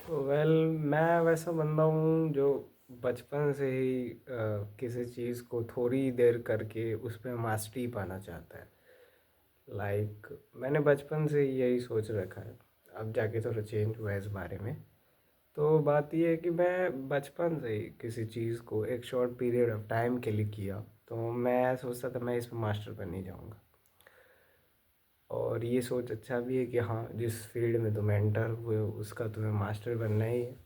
Well मैं वैसा बंदा हूँ जो बचपन से ही किसी चीज़ को थोड़ी देर करके उस पे मास्टरी पाना चाहता है। मैंने बचपन से ही यही सोच रखा है। अब जाके थोड़ा चेंज हुआ है इस बारे में। तो बात ये है कि मैं बचपन से ही किसी चीज़ को एक शॉर्ट पीरियड ऑफ टाइम के लिए किया, तो मैं सोचता था मैं इसमें मास्टर बनने जाऊँगा। और ये सोच अच्छा भी है कि हाँ, जिस फील्ड में तुम एंटर हुए हो उसका तुम्हें मास्टर बनना ही है।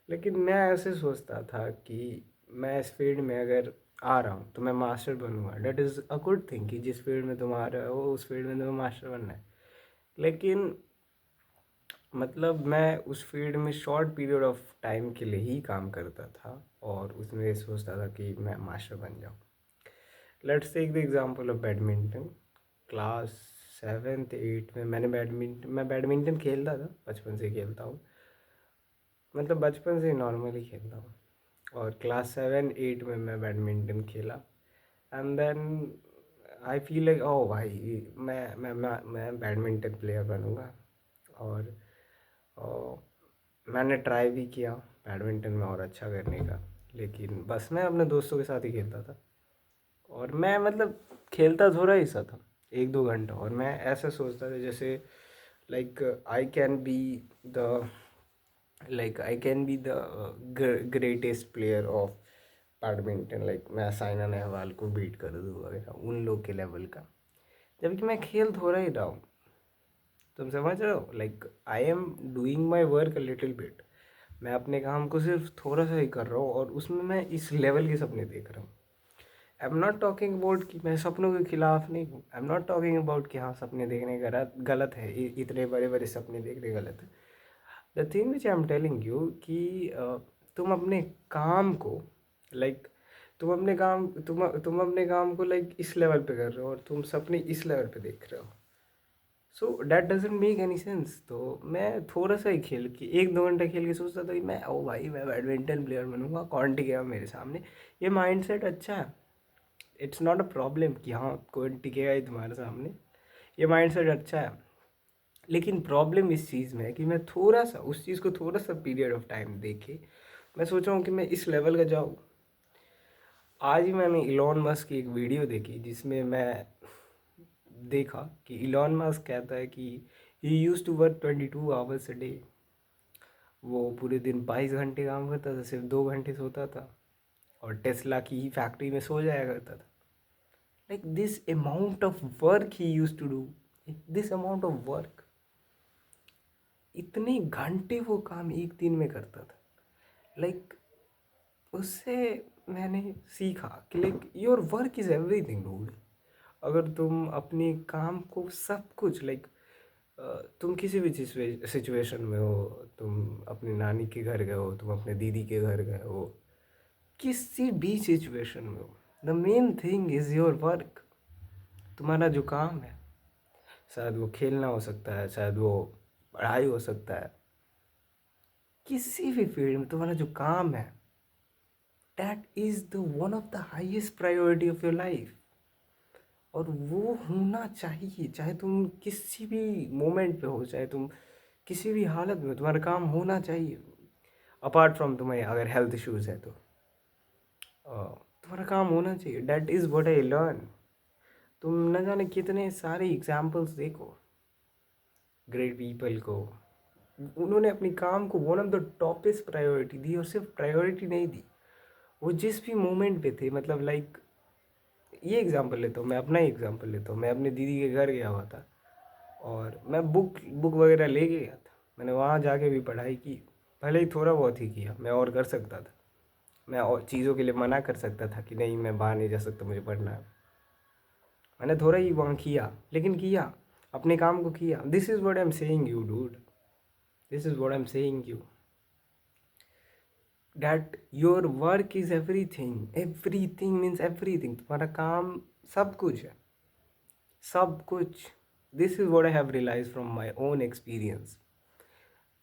लेकिन मैं ऐसे सोचता था कि मैं इस फील्ड में अगर आ रहा हूँ तो मैं मास्टर बनूंगा। That is a good thing कि जिस फील्ड में तुम आ रहे हो उस फील्ड में तुम्हें मास्टर बनना है। लेकिन मतलब मैं उस फील्ड में शॉर्ट पीरियड ऑफ टाइम के लिए ही काम करता था और उसमें सोचता था कि मैं मास्टर बन जाऊँ। Let's take the example of badminton. Class 7th 8th में मैं बैडमिंटन खेलता था, बचपन से खेलता हूँ। मतलब बचपन से नॉर्मली खेलता हूँ। और क्लास 7 8 में मैं बैडमिंटन खेला। And then I feel like ओ भाई, मैं बैडमिंटन प्लेयर बनूँगा। और मैंने ट्राई भी किया बैडमिंटन में और अच्छा करने का। लेकिन बस मैं अपने दोस्तों के साथ ही खेलता था। और मैं मतलब खेलता थोड़ा ही सा था, 1 2 घंटा। और मैं ऐसा सोचता था जैसे like I can be the I can be the greatest player of badminton. मैं साइना नेहवाल को बीट कर दूँ वगैरह, उन लोग के लेवल का। जबकि मैं खेल थोड़ा ही रहा हूँ। तुम समझ रहे हो? I am doing my work a little bit. मैं अपने काम को सिर्फ थोड़ा सा ही कर रहा हूँ और उसमें मैं इस लेवल के सपने देख रहा हूँ। I am not talking about कि मैं सपनों के खिलाफ नहीं हूँ। I am not talking about कि हाँ, सपने देखने गलत गलत है, इतने बड़े बड़े सपने देखने गलत है। The thing which I am telling you कि तुम अपने काम को लाइक तुम अपने काम को इस लेवल पे कर रहे हो और तुम सपने इस लेवल पे देख रहे हो। So that doesn't make any sense. तो मैं थोड़ा सा ही खेल के 1 2 घंटे खेल के सोचता था कि मैं ओ भाई मैं बैडमिंटन प्लेयर बनूंगा, कौन टिकेगा मेरे सामने। ये माइंडसेट अच्छा है। इट्स नॉट अ प्रॉब्लम कि हाँ कोई टिकेगा ही तुम्हारे सामने। ये माइंडसेट अच्छा है। लेकिन प्रॉब्लम इस चीज़ में है कि मैं थोड़ा सा उस चीज़ को थोड़ा सा पीरियड ऑफ टाइम देके मैं सोच रहा हूँ कि मैं इस लेवल का जाऊँ। आज ही मैंने इलॉन मस्क की एक वीडियो देखी जिसमें मैं देखा कि इलॉन मस्क कहता है कि he use to work 22 hours a day. वो पूरे दिन 22 घंटे काम करता था, सिर्फ 2 घंटे सोता था। और टेस्ला की ही फैक्ट्री में सो जाया करता था। दिस अमाउंट ऑफ वर्क ही use to do, this amount of work, इतने घंटे वो काम एक दिन में करता था। लाइक उससे मैंने सीखा कि your work is everything dude. अगर तुम अपने काम को सब कुछ तुम किसी भी सिचुएशन में हो, तुम अपनी नानी के घर गए हो, तुम अपने दीदी के घर गए हो, किसी भी सिचुएशन में हो, the main thing is your work. तुम्हारा जो काम है, शायद वो खेलना हो सकता है, शायद वो पढ़ाई हो सकता है, किसी भी फील्ड में तुम्हारा जो काम है, that is the one of the highest priority of your life. और वो होना चाहिए, चाहे तुम किसी भी मोमेंट पे हो, चाहे तुम किसी भी हालत में, तुम्हारा काम होना चाहिए। अपार्ट फ्रॉम तुम्हें अगर हेल्थ इश्यूज है तो तुम्हारा काम होना चाहिए। That is what I learn. तुम न जाने कितने सारे एग्जाम्पल्स देखो ग्रेट पीपल को, उन्होंने अपनी काम को one of the topest priority दी। और सिर्फ प्रायोरिटी नहीं दी, वो जिस भी मोमेंट पे थे, मतलब ये एग्जांपल लेता हूँ, मैं अपना ही एग्जांपल लेता हूँ। मैं अपने दीदी के घर गया हुआ था और मैं बुक बुक वगैरह ले गया था। मैंने वहाँ जाके भी पढ़ाई की, भले ही थोड़ा बहुत ही किया, मैं और कर सकता था। मैं और चीज़ों के लिए मना कर सकता था कि नहीं मैं बाहर नहीं जा सकता, मुझे पढ़ना है। मैंने थोड़ा ही वहाँ किया, लेकिन किया, अपने काम को किया। This is what I am saying you dude, this is what I am saying you, that your work is everything. Everything means everything, तुम्हारा काम सब कुछ है, सब कुछ। This is what I have realise from my own experience.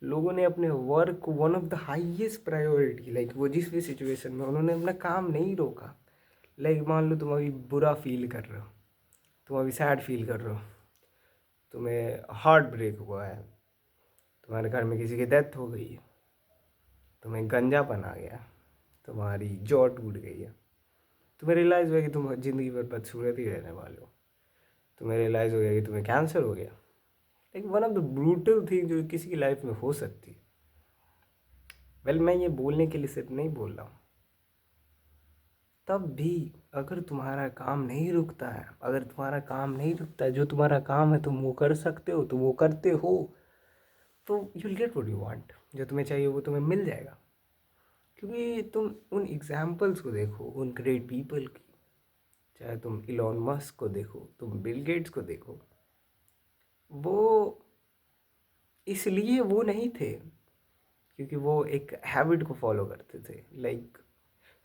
लोगों ने अपने वर्क को one of the highest priority, वो जिस भी सिचुएशन में उन्होंने अपना काम नहीं रोका। मान लो तुम अभी बुरा फील कर रहे हो, तुम अभी सैड फील कर रहे हो, तुम्हें हार्ट ब्रेक हुआ है, तुम्हारे घर में किसी की डेथ हो गई है, तुम्हें गंजापन आ गया, तुम्हारी जॉ टूट गई है, तुम्हें रियलाइज़ हुआ कि तुम ज़िंदगी भर बदसूरत ही रहने वाले हो, तुम्हें रियलाइज़ हो गया कि तुम्हें कैंसर हो गया, like one of the brutal thing जो किसी की लाइफ में हो सकती है। वेल मैं ये बोलने के लिए सिर्फ नहीं बोल रहा हूँ, तब भी अगर तुम्हारा काम नहीं रुकता है, अगर तुम्हारा काम नहीं रुकता है, जो तुम्हारा काम है तुम वो कर सकते हो, तुम वो करते हो, तो you will get what you want. जो तुम्हें चाहिए वो तुम्हें मिल जाएगा। क्योंकि तुम उन एग्जाम्पल्स को देखो, उन ग्रेट पीपल की, चाहे तुम इलॉन मस्क को देखो, तुम बिल गेट्स को देखो, वो इसलिए वो नहीं थे क्योंकि वो एक हैबिट को फॉलो करते थे। लाइक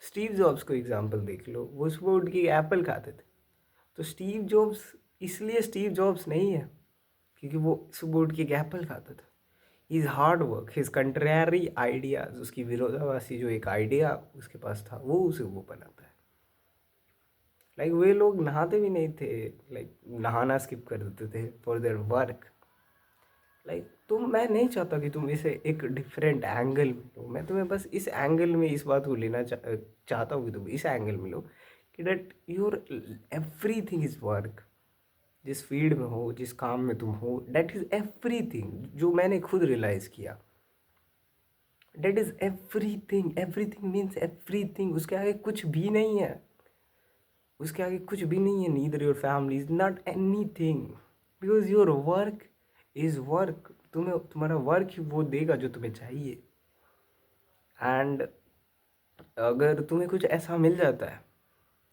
स्टीव जॉब्स को एग्जांपल देख लो, वो सुबह उठ के एप्पल खाते थे। तो स्टीव जॉब्स इसलिए स्टीव जॉब्स नहीं है क्योंकि वो सुबह उठ के एक एप्पल खाता था। His hard work, his contrary ideas, उसकी विरोधाभासी जो एक आइडिया उसके पास था वो उसे वो बनाता है। लाइक वे लोग नहाते भी नहीं थे, लाइक नहाना स्किप कर देते थे फॉर देयर वर्क। लाइक तुम, मैं नहीं चाहता कि तुम इसे एक डिफरेंट एंगल में लो, मैं तुम्हें बस इस एंगल में इस बात को लेना चाहता हूँ कि तुम इस एंगल में लो कि that your everything is work. जिस फील्ड में हो, जिस काम में तुम हो, डेट इज़ एवरी थिंग। जो मैंने खुद रियलाइज़ किया, that is every thing. Every thing means every thing, उसके आगे कुछ भी नहीं है, उसके आगे कुछ भी नहीं है। Neither your family is not any thing, because your work is work. तुम्हें तुम्हारा वर्क ही वो देगा जो तुम्हें चाहिए। एंड अगर तुम्हें कुछ ऐसा मिल जाता है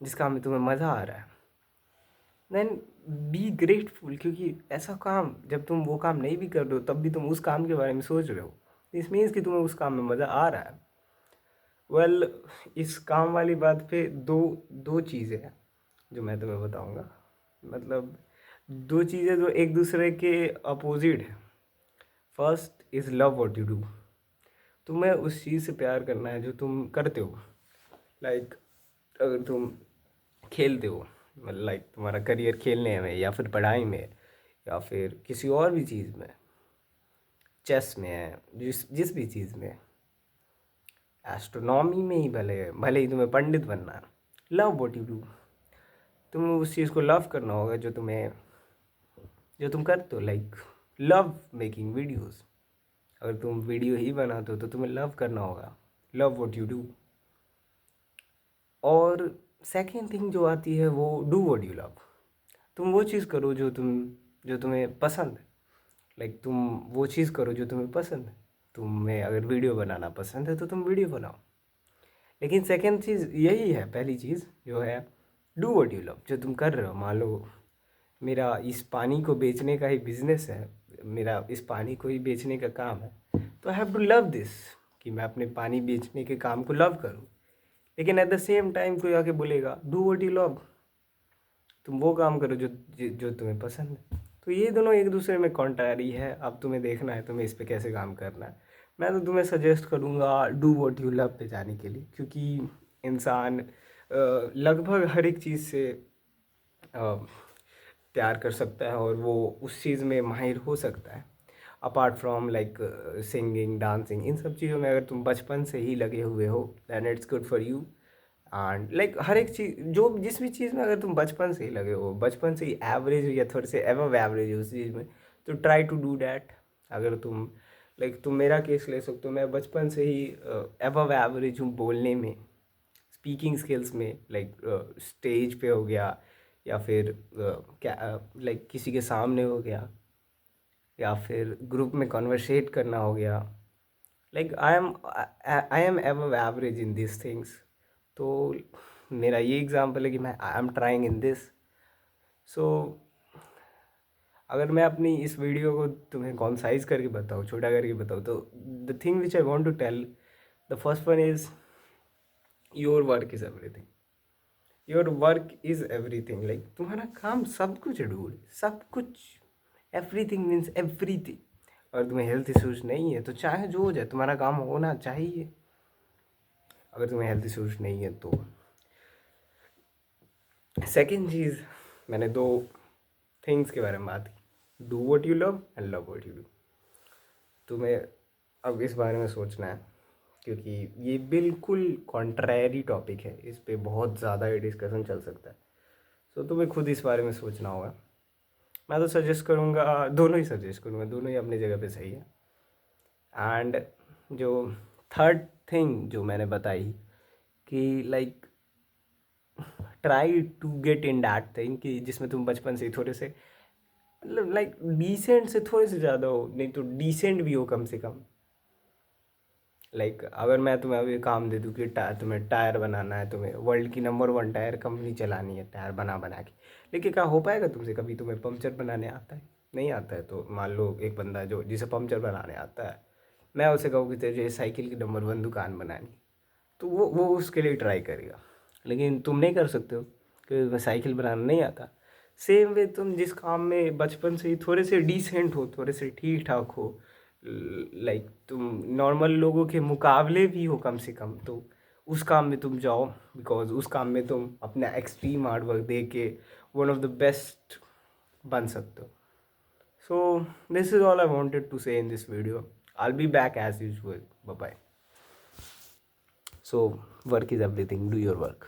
जिस काम में तुम्हें मज़ा आ रहा है, देन बी ग्रेटफुल। क्योंकि ऐसा काम, जब तुम वो काम नहीं भी कर रहे हो तब भी तुम उस काम के बारे में सोच रहे हो, दिस मीन्स कि तुम्हें उस काम में मज़ा आ रहा है। वेल इस काम वाली बात पे दो दो चीज़ें हैं जो मैं तुम्हें बताऊंगा। मतलब दो चीज़ें जो एक दूसरे के अपोजिट है। First is love what you do. तुम्हें उस चीज़ से प्यार करना है जो तुम करते हो। लाइक अगर तुम खेलते हो, मतलब लाइक तुम्हारा करियर खेलने में या फिर पढ़ाई में या फिर किसी और भी चीज़ में, चेस में है, जिस जिस भी चीज़ में, एस्ट्रोनॉमी में ही भले भले ही तुम्हें पंडित बनना है, लव व्हाट यू डू। तुम्हें उस चीज़ को लव करना होगा जो तुम करते हो। Like love making videos. अगर तुम वीडियो ही बनाते हो तो तुम्हें लव करना होगा, लव व्हाट यू डू। और सेकंड थिंग जो आती है वो डू व्हाट यू लव। तुम वो चीज़ करो जो तुम्हें पसंद है। लाइक तुम वो चीज़ करो जो तुम्हें पसंद है। तुम्हें अगर वीडियो बनाना पसंद है तो तुम वीडियो बनाओ। लेकिन सेकंड चीज़ यही है, पहली चीज़ जो है डू व्हाट यू लव। जो तुम कर रहे हो, मान लो मेरा इस पानी को बेचने का ही बिजनेस है, मेरा इस पानी को ही बेचने का काम है, तो I have to love this, कि मैं अपने पानी बेचने के काम को लव करूँ। लेकिन एट द सेम टाइम कोई आके बोलेगा डू व्हाट यू लव, तुम वो काम करो जो तुम्हें पसंद है। तो ये दोनों एक दूसरे में कॉन्ट्रारी है। अब तुम्हें देखना है तुम्हें इस पे कैसे काम करना है। मैं तो तुम्हें सजेस्ट करूँगा डू व्हाट यू लव पे जाने के लिए, क्योंकि इंसान लगभग हर एक चीज़ से प्यार कर सकता है और वो उस चीज़ में माहिर हो सकता है। Apart from like singing, dancing, इन सब चीज़ों में अगर तुम बचपन से ही लगे हुए हो then it's good for you. And like हर एक चीज़, जो जिस भी चीज़ में अगर तुम बचपन से ही लगे हो, बचपन से ही एवरेज हो या थोड़े से एवव एवरेज हो उस चीज़ में, तो ट्राई टू डू डैट। अगर तुम लाइक तुम मेरा केस ले सकते हो, मैं बचपन से ही एवव एवरेज हूँ बोलने में, स्पीकिंग स्किल्स में। लाइक स्टेज पे हो गया या फिर क्या लाइक किसी के सामने हो गया या फिर ग्रुप में कन्वर्सेट करना हो गया। Like I am above average in this things. तो मेरा ये एग्जांपल है कि मैं I am trying in this. So अगर मैं अपनी इस वीडियो को तुम्हें कॉन्साइज करके बताऊँ, छोटा करके बताऊँ, तो the thing which I want to tell, the first one is your work is everything. Your work is everything. Like तुम्हारा काम सब कुछ है डूड, सब कुछ। Everything means everything. अगर तुम्हें हेल्थ इश्यूज नहीं है तो चाहे जो हो जाए तुम्हारा काम होना चाहिए। अगर तुम्हें हेल्थ इश्यूज नहीं है तो सेकेंड चीज़, मैंने दो थिंग्स के बारे में बात की, do what you love and love what you do. तुम्हें अब इस बारे में सोचना है, क्योंकि ये बिल्कुल कॉन्ट्रैरी टॉपिक है, इस पे बहुत ज़्यादा ही डिस्कशन चल सकता है। तो तुम्हें खुद इस बारे में सोचना होगा। मैं तो सजेस्ट करूँगा, दोनों ही सजेस्ट करूँगा, दोनों ही अपनी जगह पे सही है। एंड जो थर्ड थिंग जो मैंने बताई कि like try to get in that thing, कि जिसमें तुम बचपन से ही थोड़े से मतलब लाइक डिसेंट से थोड़े से ज़्यादा हो, नहीं तो डिसेंट भी हो कम से कम। लाइक अगर मैं तुम्हें अभी काम दे दूँ कि तुम्हें टायर बनाना है, तुम्हें वर्ल्ड की नंबर 1 टायर कंपनी चलानी है, टायर बना बना के, लेकिन क्या हो पाएगा तुमसे? कभी तुम्हें पंक्चर बनाने आता है? नहीं आता है। तो मान लो एक बंदा जो जिसे पंक्चर बनाने आता है, मैं उसे कहूँ कि तुझे साइकिल की नंबर 1 दुकान बनानी, तो वो उसके लिए ट्राई करेगा। लेकिन तुम नहीं कर सकते हो क्योंकि तुम्हें साइकिल बनाना नहीं आता। सेम वे तुम जिस काम में बचपन से ही थोड़े से डिसेंट हो, थोड़े से ठीक ठाक हो, लाइक तुम नॉर्मल लोगों के मुकाबले भी हो कम से कम, तो उस काम में तुम जाओ, बिकॉज उस काम में तुम अपना एक्सट्रीम हार्ड वर्क दे के वन ऑफ द बेस्ट बन सकते हो। So this is all I wanted to say in this video. I will be back as usual. Bye bye. So work is everything. Do your work.